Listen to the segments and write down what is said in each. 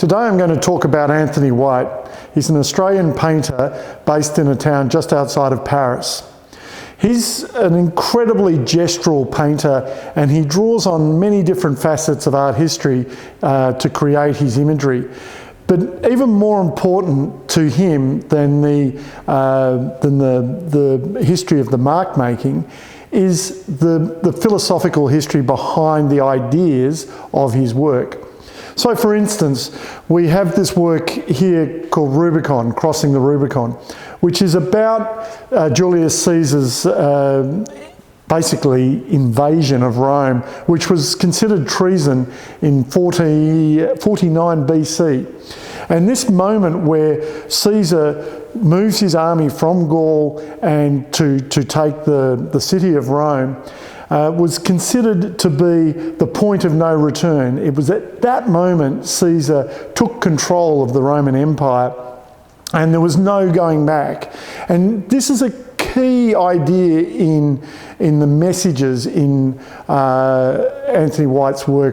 Today I'm going to talk about Anthony White. He's an Australian painter based in a town just outside of Paris. He's an incredibly gestural painter, and he draws on many different facets of art history to create his imagery. But even more important to him than the history of the mark making is the philosophical history behind the ideas of his work. So for instance, we have this work here called Rubicon, Crossing the Rubicon, which is about Julius Caesar's basically invasion of Rome, which was considered treason in 49 BC. And this moment where Caesar moves his army from Gaul and to take the city of Rome was considered to be the point of no return. It was at that moment Caesar took control of the Roman Empire and there was no going back. And this is a key idea in the messages in Anthony White's work.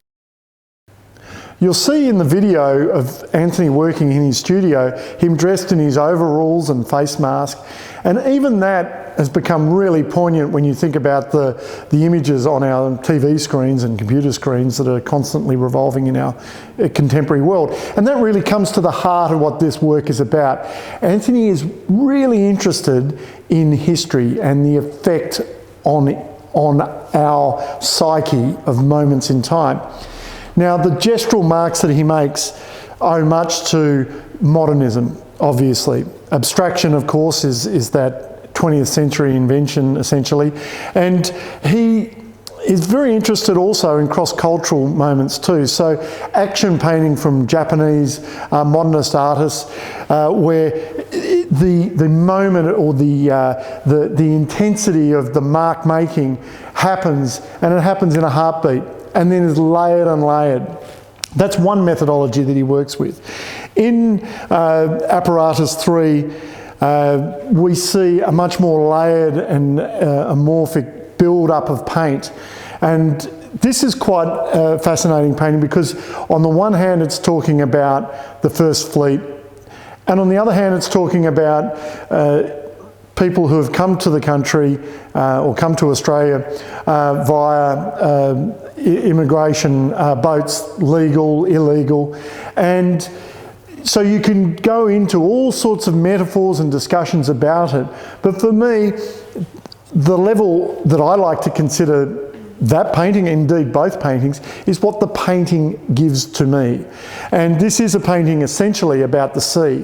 You'll see in the video of Anthony working in his studio, him dressed in his overalls and face mask, and even that has become really poignant when you think about the images on our TV screens and computer screens that are constantly revolving in our contemporary world. And that really comes to the heart of what this work is about. Anthony is really interested in history and the effect on our psyche of moments in time. Now, the gestural marks that he makes owe much to modernism, obviously. Abstraction, of course, is that 20th century invention, essentially. And he is very interested also in cross-cultural moments too. So action painting from Japanese modernist artists, where the moment or the intensity of the mark making happens, and it happens in a heartbeat, and then is layered and layered. That's one methodology that he works with. In Apparatus 3, we see a much more layered and amorphic build-up of paint. And this is quite fascinating painting because on the one hand it's talking about the First Fleet, and on the other hand it's talking about people who have come to the country or come to Australia via immigration boats, legal, illegal. And so you can go into all sorts of metaphors and discussions about it. But for me, the level that I like to consider that painting, indeed both paintings, is what the painting gives to me. And this is a painting essentially about the sea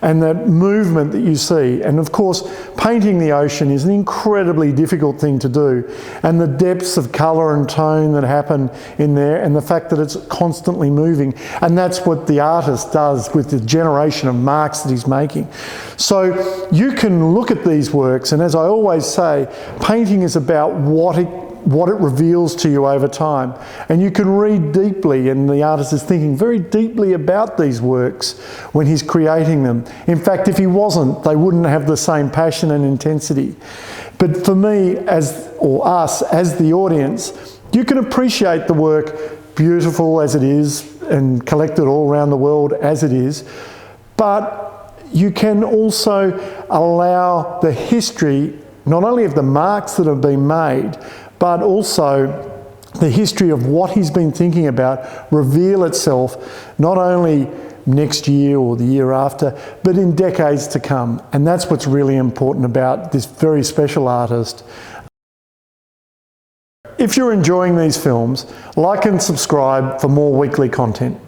and that movement that you see. And of course, painting the ocean is an incredibly difficult thing to do. And the depths of colour and tone that happen in there, and the fact that it's constantly moving. And that's what the artist does with the generation of marks that he's making. So you can look at these works, and as I always say, painting is about what it reveals to you over time. And you can read deeply, and the artist is thinking very deeply about these works when he's creating them. In fact, if he wasn't, they wouldn't have the same passion and intensity. But for me, or us, as the audience, you can appreciate the work, beautiful as it is, and collected all around the world as it is, but you can also allow the history, not only of the marks that have been made, but also the history of what he's been thinking about reveal itself not only next year or the year after, but in decades to come. And that's what's really important about this very special artist. If you're enjoying these films, like and subscribe for more weekly content.